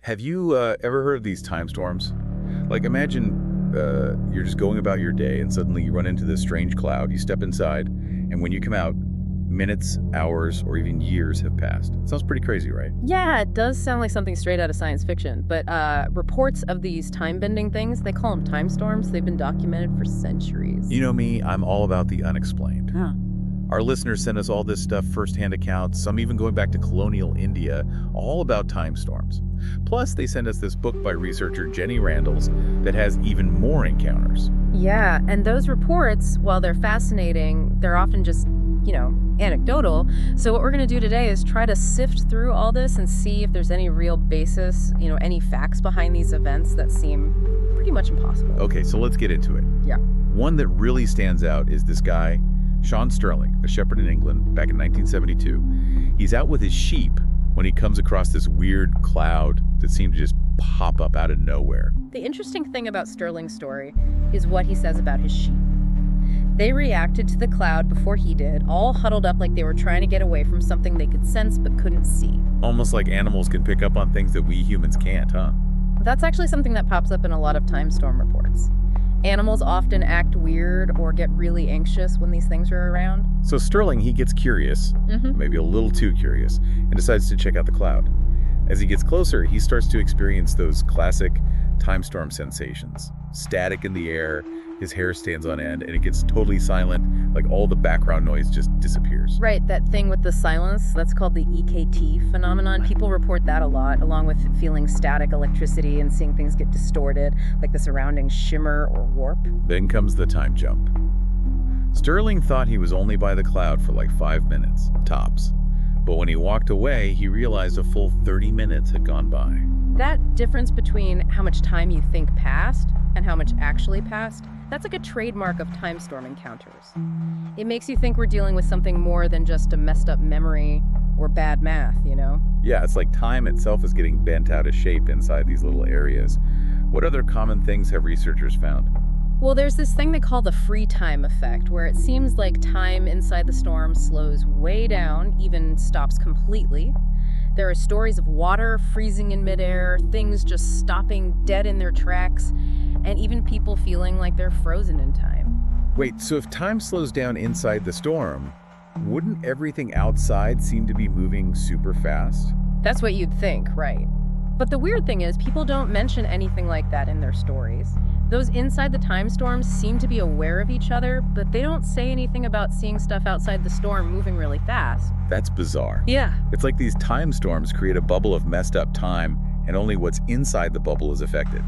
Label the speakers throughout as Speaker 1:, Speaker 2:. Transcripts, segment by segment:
Speaker 1: Have you ever heard of these time storms? Like imagine you're just going about your day and suddenly you run into this strange cloud, you step inside, and when you come out, minutes, hours, or even years have passed. Sounds pretty crazy, right?
Speaker 2: Yeah, it does sound like something straight out of science fiction, but reports of these time-bending things, they call them time storms. They've been documented for centuries.
Speaker 1: You know me, I'm all about the unexplained.
Speaker 2: Huh.
Speaker 1: Our listeners send us all this stuff, first-hand accounts, some even going back to colonial India, all about time storms. Plus, they send us this book by researcher Jenny Randalls that has even more encounters.
Speaker 2: Yeah, and those reports, while they're fascinating, they're often just, anecdotal. So what we're going to do today is try to sift through all this and see if there's any real basis, any facts behind these events that seem pretty much impossible.
Speaker 1: Okay, so let's get into it.
Speaker 2: Yeah.
Speaker 1: One that really stands out is this guy, Sean Sterling, a shepherd in England back in 1972. He's out with his sheep when he comes across this weird cloud that seemed to just pop up out of nowhere.
Speaker 2: The interesting thing about Sterling's story is what he says about his sheep. They reacted to the cloud before he did, all huddled up like they were trying to get away from something they could sense but couldn't see.
Speaker 1: Almost like animals can pick up on things that we humans can't, huh?
Speaker 2: That's actually something that pops up in a lot of time storm reports. Animals often act weird or get really anxious when these things are around.
Speaker 1: So Sterling, he gets curious, maybe a little too curious, and decides to check out the cloud. As he gets closer, he starts to experience those classic time storm sensations. Static in the air, his hair stands on end, and it gets totally silent, like all the background noise just disappears.
Speaker 2: Right, that thing with the silence, that's called the EKT phenomenon. People report that a lot, along with feeling static electricity and seeing things get distorted, like the surrounding shimmer or warp.
Speaker 1: Then comes the time jump. Sterling thought he was only by the cloud for like 5 minutes, tops. But when he walked away, he realized a full 30 minutes had gone by.
Speaker 2: That difference between how much time you think passed and how much actually passed, that's like a trademark of time storm encounters. It makes you think we're dealing with something more than just a messed up memory or bad math,
Speaker 1: Yeah, it's like time itself is getting bent out of shape inside these little areas. What other common things have researchers found?
Speaker 2: Well, there's this thing they call the free time effect, where it seems like time inside the storm slows way down, even stops completely. There are stories of water freezing in midair, things just stopping dead in their tracks, and even people feeling like they're frozen in time.
Speaker 1: Wait, so if time slows down inside the storm, wouldn't everything outside seem to be moving super fast?
Speaker 2: That's what you'd think, right? But the weird thing is, people don't mention anything like that in their stories. Those inside the time storms seem to be aware of each other, but they don't say anything about seeing stuff outside the storm moving really fast.
Speaker 1: That's bizarre.
Speaker 2: Yeah.
Speaker 1: It's like these time storms create a bubble of messed up time, and only what's inside the bubble is affected.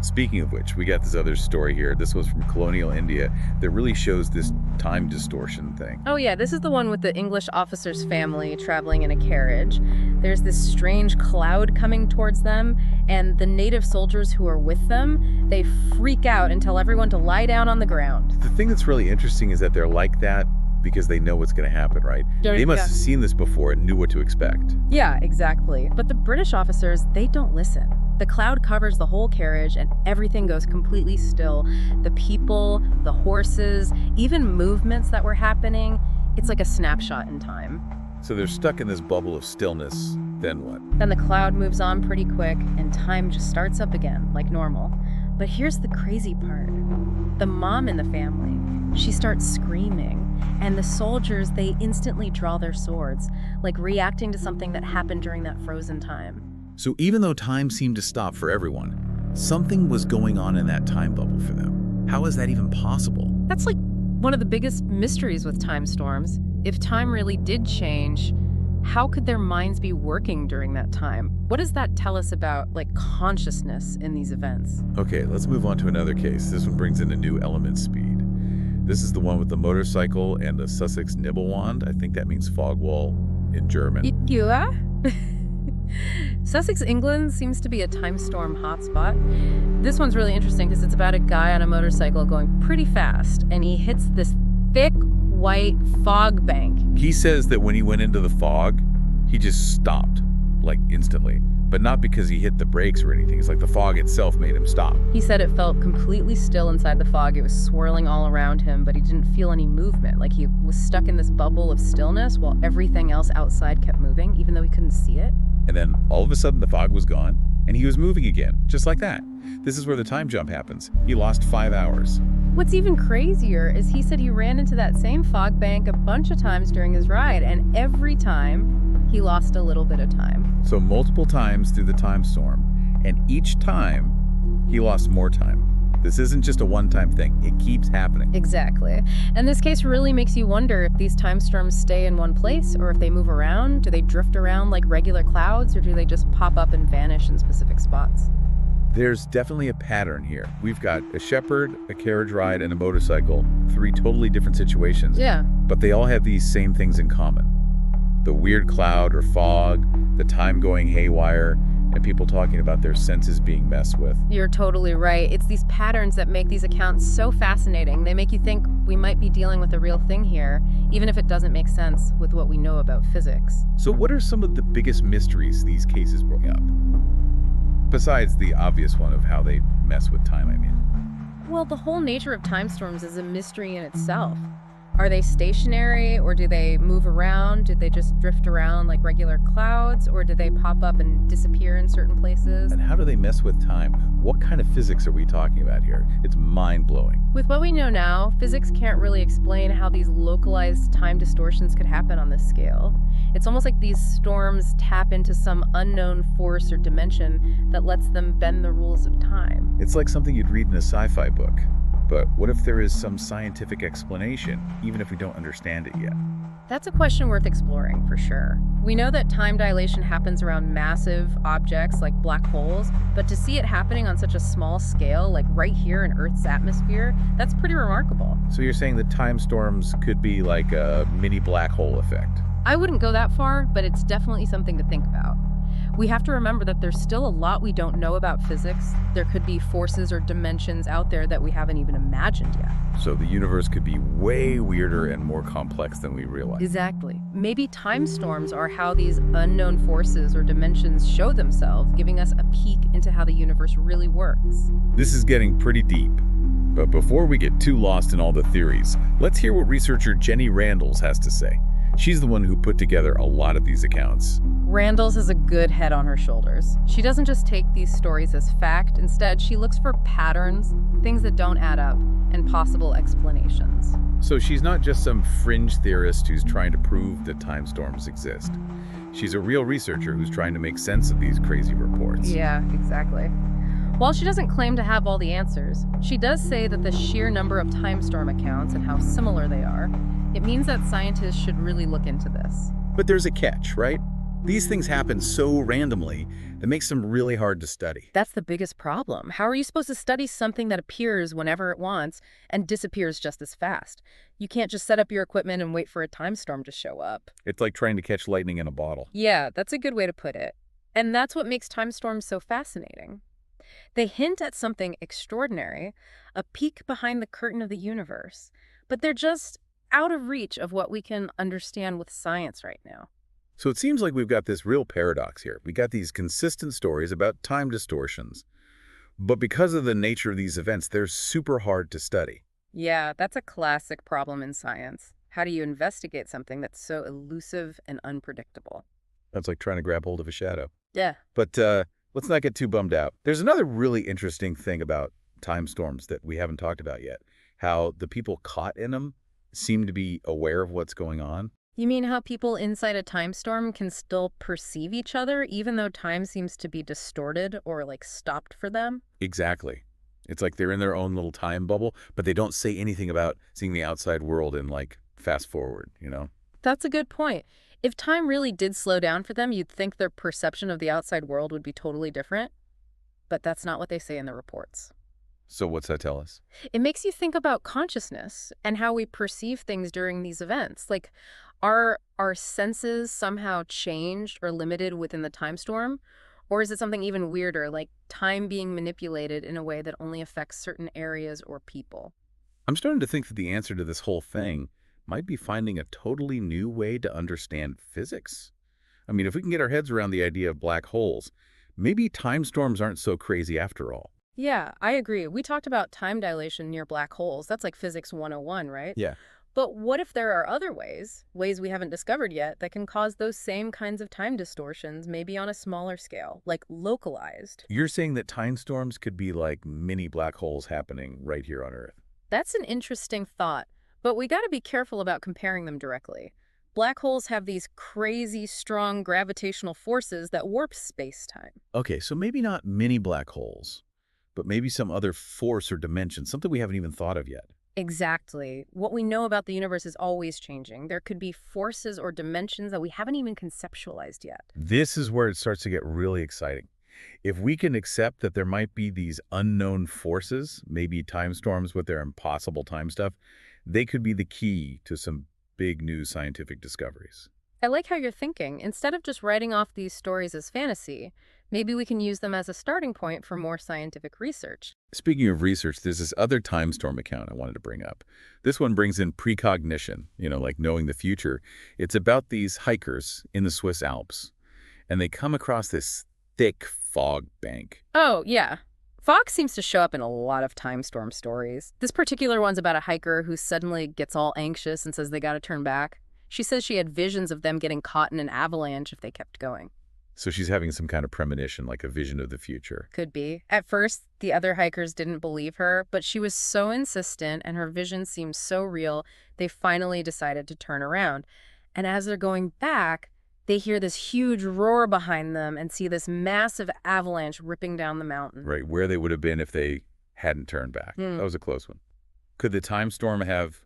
Speaker 1: Speaking of which, we got this other story here. This was from colonial India that really shows this time distortion thing.
Speaker 2: Oh yeah, this is the one with the English officer's family traveling in a carriage. There's this strange cloud coming towards them, and the native soldiers who are with them, they freak out and tell everyone to lie down on the ground.
Speaker 1: The thing that's really interesting is that they're like that because they know what's going to happen, right? They must have seen this before and knew what to expect.
Speaker 2: Yeah, exactly. But the British officers, they don't listen. The cloud covers the whole carriage and everything goes completely still. The people, the horses, even movements that were happening, it's like a snapshot in time.
Speaker 1: So they're stuck in this bubble of stillness. Then what?
Speaker 2: Then the cloud moves on pretty quick and time just starts up again, like normal. But here's the crazy part. The mom in the family, she starts screaming, and the soldiers, they instantly draw their swords, like reacting to something that happened during that frozen time.
Speaker 1: So even though time seemed to stop for everyone, something was going on in that time bubble for them. How is that even possible?
Speaker 2: That's like one of the biggest mysteries with time storms. If time really did change, how could their minds be working during that time? What does that tell us about, consciousness in these events?
Speaker 1: Okay, let's move on to another case. This one brings in a new element, speed. This is the one with the motorcycle and the Sussex Nibelwand. I think that means fog wall in German.
Speaker 2: Yeah. Sussex, England seems to be a time storm hotspot. This one's really interesting because it's about a guy on a motorcycle going pretty fast, and he hits this thick white fog bank.
Speaker 1: He says that when he went into the fog, he just stopped, instantly. But not because he hit the brakes or anything. It's like the fog itself made him stop.
Speaker 2: He said it felt completely still inside the fog. It was swirling all around him, but he didn't feel any movement. Like he was stuck in this bubble of stillness while everything else outside kept moving, even though he couldn't see it.
Speaker 1: And then all of a sudden the fog was gone, and he was moving again, just like that. This is where the time jump happens. He lost 5 hours.
Speaker 2: What's even crazier is he said he ran into that same fog bank a bunch of times during his ride, and every time he lost a little bit of time.
Speaker 1: So multiple times through the time storm, and each time he lost more time. This isn't just a one-time thing. It keeps happening.
Speaker 2: Exactly. And this case really makes you wonder if these time storms stay in one place or if they move around. Do they drift around like regular clouds, or do they just pop up and vanish in specific spots?
Speaker 1: There's definitely a pattern here. We've got a shepherd, a carriage ride, and a motorcycle. 3 totally different situations.
Speaker 2: Yeah.
Speaker 1: But they all have these same things in common. The weird cloud or fog, the time going haywire, and people talking about their senses being messed with.
Speaker 2: You're totally right. It's these patterns that make these accounts so fascinating. They make you think we might be dealing with a real thing here, even if it doesn't make sense with what we know about physics.
Speaker 1: So what are some of the biggest mysteries these cases bring up? Besides the obvious one of how they mess with time, I mean.
Speaker 2: Well, the whole nature of time storms is a mystery in itself. Are they stationary, or do they move around? Do they just drift around like regular clouds, or do they pop up and disappear in certain places?
Speaker 1: And how do they mess with time? What kind of physics are we talking about here? It's mind-blowing.
Speaker 2: With what we know now, physics can't really explain how these localized time distortions could happen on this scale. It's almost like these storms tap into some unknown force or dimension that lets them bend the rules of time.
Speaker 1: It's like something you'd read in a sci-fi book. But what if there is some scientific explanation, even if we don't understand it yet?
Speaker 2: That's a question worth exploring, for sure. We know that time dilation happens around massive objects like black holes, but to see it happening on such a small scale, like right here in Earth's atmosphere, that's pretty remarkable.
Speaker 1: So you're saying that time storms could be like a mini black hole effect?
Speaker 2: I wouldn't go that far, but it's definitely something to think about. We have to remember that there's still a lot we don't know about physics. There could be forces or dimensions out there that we haven't even imagined yet.
Speaker 1: So the universe could be way weirder and more complex than we realize.
Speaker 2: Exactly. Maybe time storms are how these unknown forces or dimensions show themselves, giving us a peek into how the universe really works.
Speaker 1: This is getting pretty deep. But before we get too lost in all the theories, let's hear what researcher Jenny Randles has to say. She's the one who put together a lot of these accounts.
Speaker 2: Randles has a good head on her shoulders. She doesn't just take these stories as fact. Instead, she looks for patterns, things that don't add up, and possible explanations.
Speaker 1: So she's not just some fringe theorist who's trying to prove that time storms exist. She's a real researcher who's trying to make sense of these crazy reports.
Speaker 2: Yeah, exactly. While she doesn't claim to have all the answers, she does say that the sheer number of time storm accounts and how similar they are, it means that scientists should really look into this.
Speaker 1: But there's a catch, right? These things happen so randomly that makes them really hard to study.
Speaker 2: That's the biggest problem. How are you supposed to study something that appears whenever it wants and disappears just as fast? You can't just set up your equipment and wait for a time storm to show up.
Speaker 1: It's like trying to catch lightning in a bottle.
Speaker 2: Yeah, that's a good way to put it. And that's what makes time storms so fascinating. They hint at something extraordinary, a peek behind the curtain of the universe, but they're just out of reach of what we can understand with science right now.
Speaker 1: So it seems like we've got this real paradox here. We got these consistent stories about time distortions, but because of the nature of these events, they're super hard to study.
Speaker 2: Yeah, that's a classic problem in science. How do you investigate something that's so elusive and unpredictable?
Speaker 1: That's like trying to grab hold of a shadow.
Speaker 2: Yeah.
Speaker 1: But let's not get too bummed out. There's another really interesting thing about time storms that we haven't talked about yet. How the people caught in them seem to be aware of what's going on.
Speaker 2: You mean how people inside a time storm can still perceive each other even though time seems to be distorted or like stopped for them?
Speaker 1: Exactly. It's like they're in their own little time bubble, but they don't say anything about seeing the outside world and like fast forward, you know?
Speaker 2: That's a good point. If time really did slow down for them, you'd think their perception of the outside world would be totally different. But that's not what they say in the reports.
Speaker 1: So what's that tell us?
Speaker 2: It makes you think about consciousness and how we perceive things during these events. Like, are our senses somehow changed or limited within the time storm? Or is it something even weirder, like time being manipulated in a way that only affects certain areas or people?
Speaker 1: I'm starting to think that the answer to this whole thing might be finding a totally new way to understand physics. I mean, if we can get our heads around the idea of black holes, maybe time storms aren't so crazy after all.
Speaker 2: Yeah, I agree. We talked about time dilation near black holes. That's like physics 101, right?
Speaker 1: Yeah.
Speaker 2: But what if there are other ways we haven't discovered yet, that can cause those same kinds of time distortions, maybe on a smaller scale, like localized?
Speaker 1: You're saying that time storms could be like mini black holes happening right here on Earth.
Speaker 2: That's an interesting thought, but we got to be careful about comparing them directly. Black holes have these crazy strong gravitational forces that warp space-time.
Speaker 1: Okay, so maybe not mini black holes, but maybe some other force or dimension, something we haven't even thought of yet.
Speaker 2: Exactly. What we know about the universe is always changing. There could be forces or dimensions that we haven't even conceptualized yet.
Speaker 1: This is where it starts to get really exciting. If we can accept that there might be these unknown forces, maybe time storms with their impossible time stuff, they could be the key to some big new scientific discoveries.
Speaker 2: I like how you're thinking. Instead of just writing off these stories as fantasy, maybe we can use them as a starting point for more scientific research.
Speaker 1: Speaking of research, there's this other time storm account I wanted to bring up. This one brings in precognition, like knowing the future. It's about these hikers in the Swiss Alps, and they come across this thick fog bank.
Speaker 2: Oh, yeah. Fog seems to show up in a lot of time storm stories. This particular one's about a hiker who suddenly gets all anxious and says they gotta turn back. She says she had visions of them getting caught in an avalanche if they kept going.
Speaker 1: So she's having some kind of premonition, like a vision of the future.
Speaker 2: Could be. At first, the other hikers didn't believe her, but she was so insistent and her vision seemed so real, they finally decided to turn around. And as they're going back, they hear this huge roar behind them and see this massive avalanche ripping down the mountain.
Speaker 1: Right, where they would have been if they hadn't turned back. That was a close one. Could the time storm have,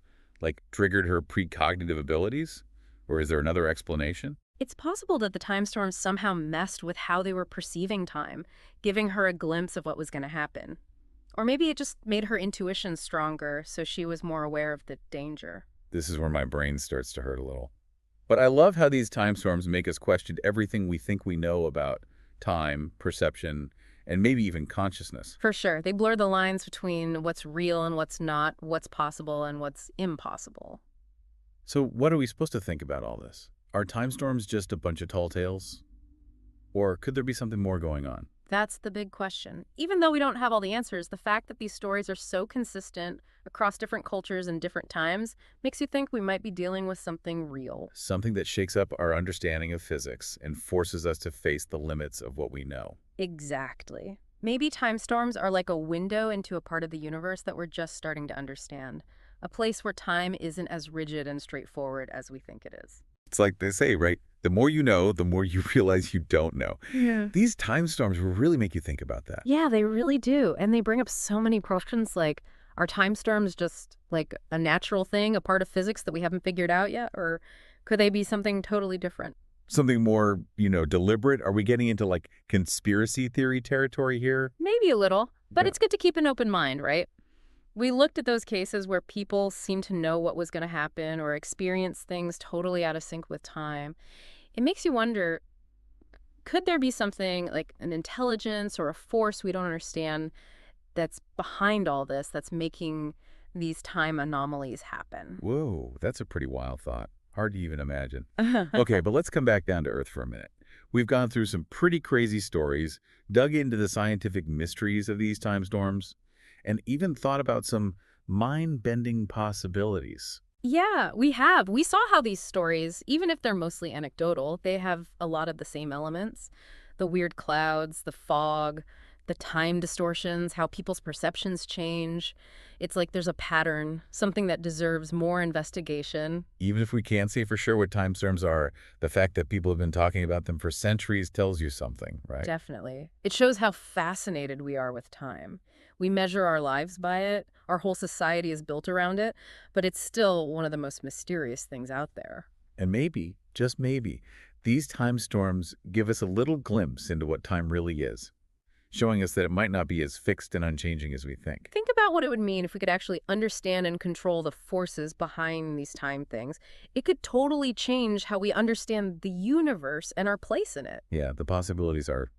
Speaker 1: triggered her precognitive abilities? Or is there another explanation?
Speaker 2: It's possible that the time storm somehow messed with how they were perceiving time, giving her a glimpse of what was going to happen. Or maybe it just made her intuition stronger, so she was more aware of the danger.
Speaker 1: This is where my brain starts to hurt a little. But I love how these time storms make us question everything we think we know about time, perception, and maybe even consciousness.
Speaker 2: For sure. They blur the lines between what's real and what's not, what's possible and what's impossible.
Speaker 1: So what are we supposed to think about all this? Are time storms just a bunch of tall tales? Or could there be something more going on?
Speaker 2: That's the big question. Even though we don't have all the answers, the fact that these stories are so consistent across different cultures and different times makes you think we might be dealing with something real.
Speaker 1: Something that shakes up our understanding of physics and forces us to face the limits of what we know.
Speaker 2: Exactly. Maybe time storms are like a window into a part of the universe that we're just starting to understand. A place where time isn't as rigid and straightforward as we think it is.
Speaker 1: It's like they say, right? The more you know, the more you realize you don't know.
Speaker 2: Yeah.
Speaker 1: These time storms will really make you think about that.
Speaker 2: Yeah, they really do. And they bring up so many questions like, are time storms just like a natural thing, a part of physics that we haven't figured out yet? Or could they be something totally different?
Speaker 1: Something more, deliberate? Are we getting into conspiracy theory territory here?
Speaker 2: Maybe a little, but
Speaker 1: Yeah.
Speaker 2: it's good to keep an open mind, right? We looked at those cases where people seemed to know what was going to happen or experience things totally out of sync with time. It makes you wonder, could there be something like an intelligence or a force we don't understand that's behind all this, that's making these time anomalies happen?
Speaker 1: Whoa, that's a pretty wild thought. Hard to even imagine. Okay, but let's come back down to Earth for a minute. We've gone through some pretty crazy stories, dug into the scientific mysteries of these time storms, and even thought about some mind-bending possibilities.
Speaker 2: Yeah, we have. We saw how these stories, even if they're mostly anecdotal, they have a lot of the same elements. The weird clouds, the fog, the time distortions, how people's perceptions change. It's like there's a pattern, something that deserves more investigation.
Speaker 1: Even if we can't say for sure what time storms are, the fact that people have been talking about them for centuries tells you something, right?
Speaker 2: Definitely. It shows how fascinated we are with time. We measure our lives by it. Our whole society is built around it, but it's still one of the most mysterious things out there.
Speaker 1: And maybe, just maybe, these time storms give us a little glimpse into what time really is, showing us that it might not be as fixed and unchanging as we think.
Speaker 2: Think about what it would mean if we could actually understand and control the forces behind these time things. It could totally change how we understand the universe and our place in it.
Speaker 1: Yeah, the possibilities are,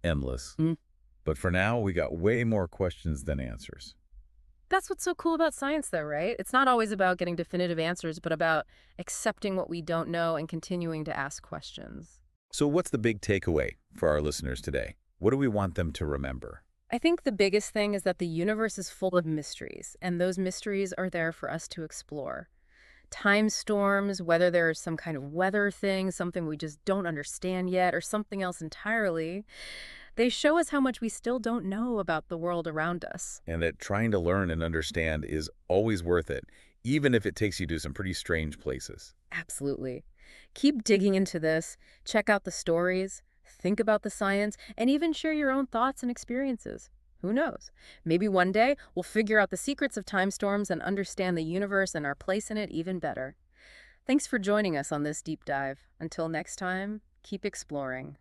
Speaker 1: endless.
Speaker 2: Mm.
Speaker 1: But for now, we got way more questions than answers.
Speaker 2: That's what's so cool about science, though, right? It's not always about getting definitive answers, but about accepting what we don't know and continuing to ask questions.
Speaker 1: So what's the big takeaway for our listeners today? What do we want them to remember?
Speaker 2: I think the biggest thing is that the universe is full of mysteries, and those mysteries are there for us to explore. Time storms, whether there's some kind of weather thing, something we just don't understand yet, or something else entirely, they show us how much we still don't know about the world around us.
Speaker 1: And that trying to learn and understand is always worth it, even if it takes you to some pretty strange places.
Speaker 2: Absolutely. Keep digging into this, check out the stories, think about the science, and even share your own thoughts and experiences. Who knows? Maybe one day we'll figure out the secrets of time storms and understand the universe and our place in it even better. Thanks for joining us on this deep dive. Until next time, keep exploring.